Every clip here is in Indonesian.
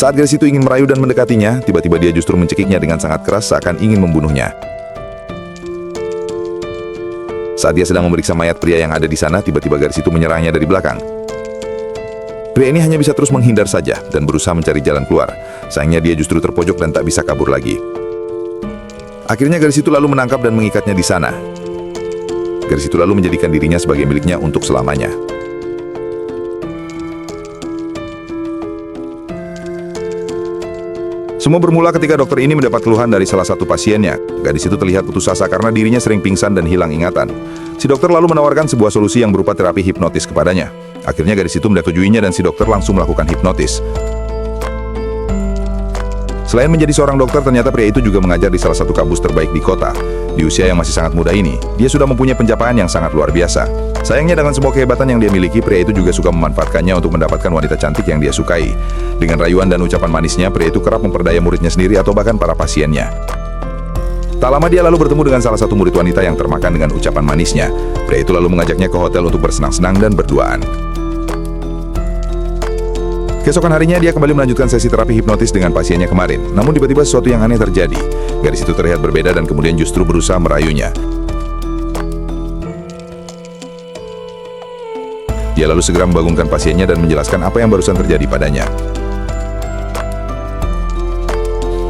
Saat gadis itu ingin merayu dan mendekatinya, tiba-tiba dia justru mencekiknya dengan sangat keras seakan ingin membunuhnya. Saat dia sedang memeriksa mayat pria yang ada di sana, tiba-tiba gadis itu menyerangnya dari belakang. Pria ini hanya bisa terus menghindar saja dan berusaha mencari jalan keluar. Sayangnya dia justru terpojok dan tak bisa kabur lagi. Akhirnya gadis itu lalu menangkap dan mengikatnya di sana. Gadis itu lalu menjadikan dirinya sebagai miliknya untuk selamanya. Semua bermula ketika dokter ini mendapat keluhan dari salah satu pasiennya. Gadis itu terlihat putus asa karena dirinya sering pingsan dan hilang ingatan. Si dokter lalu menawarkan sebuah solusi yang berupa terapi hipnotis kepadanya. Akhirnya gadis itu menyetujuinya dan si dokter langsung melakukan hipnotis. Selain menjadi seorang dokter, ternyata pria itu juga mengajar di salah satu kampus terbaik di kota. Di usia yang masih sangat muda ini, dia sudah mempunyai pencapaian yang sangat luar biasa. Sayangnya dengan semua kehebatan yang dia miliki, pria itu juga suka memanfaatkannya untuk mendapatkan wanita cantik yang dia sukai. Dengan rayuan dan ucapan manisnya, pria itu kerap memperdaya muridnya sendiri atau bahkan para pasiennya. Tak lama dia lalu bertemu dengan salah satu murid wanita yang termakan dengan ucapan manisnya. Pria itu lalu mengajaknya ke hotel untuk bersenang-senang dan berduaan. Keesokan harinya dia kembali melanjutkan sesi terapi hipnotis dengan pasiennya kemarin. Namun tiba-tiba sesuatu yang aneh terjadi. Gadis itu terlihat berbeda dan kemudian justru berusaha merayunya. Dia lalu segera membangunkan pasiennya dan menjelaskan apa yang barusan terjadi padanya.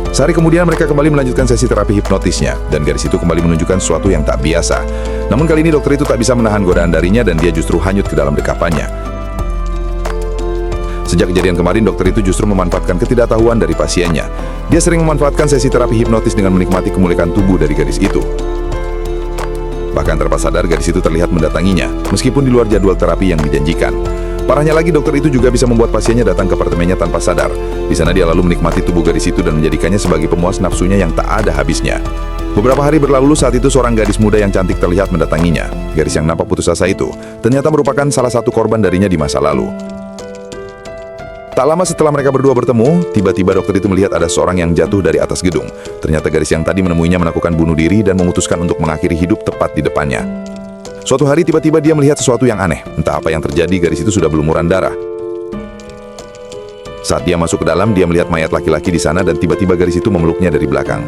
Sehari kemudian mereka kembali melanjutkan sesi terapi hipnotisnya, dan gadis itu kembali menunjukkan sesuatu yang tak biasa. Namun kali ini dokter itu tak bisa menahan godaan darinya dan dia justru hanyut ke dalam dekapannya. Sejak kejadian kemarin, dokter itu justru memanfaatkan ketidaktahuan dari pasiennya. Dia sering memanfaatkan sesi terapi hipnotis dengan menikmati kemuliaan tubuh dari gadis itu. Bahkan tanpa sadar, gadis itu terlihat mendatanginya, meskipun di luar jadwal terapi yang dijanjikan. Parahnya lagi, dokter itu juga bisa membuat pasiennya datang ke apartemennya tanpa sadar. Di sana dia lalu menikmati tubuh gadis itu dan menjadikannya sebagai pemuas nafsunya yang tak ada habisnya. Beberapa hari berlalu, saat itu seorang gadis muda yang cantik terlihat mendatanginya. Gadis yang nampak putus asa itu ternyata merupakan salah satu korban darinya di masa lalu. Tak lama setelah mereka berdua bertemu, tiba-tiba dokter itu melihat ada seorang yang jatuh dari atas gedung. Ternyata gadis yang tadi menemuinya melakukan bunuh diri dan memutuskan untuk mengakhiri hidup tepat di depannya. Suatu hari tiba-tiba dia melihat sesuatu yang aneh. Entah apa yang terjadi, gadis itu sudah berlumuran darah. Saat dia masuk ke dalam, dia melihat mayat laki-laki di sana dan tiba-tiba gadis itu memeluknya dari belakang.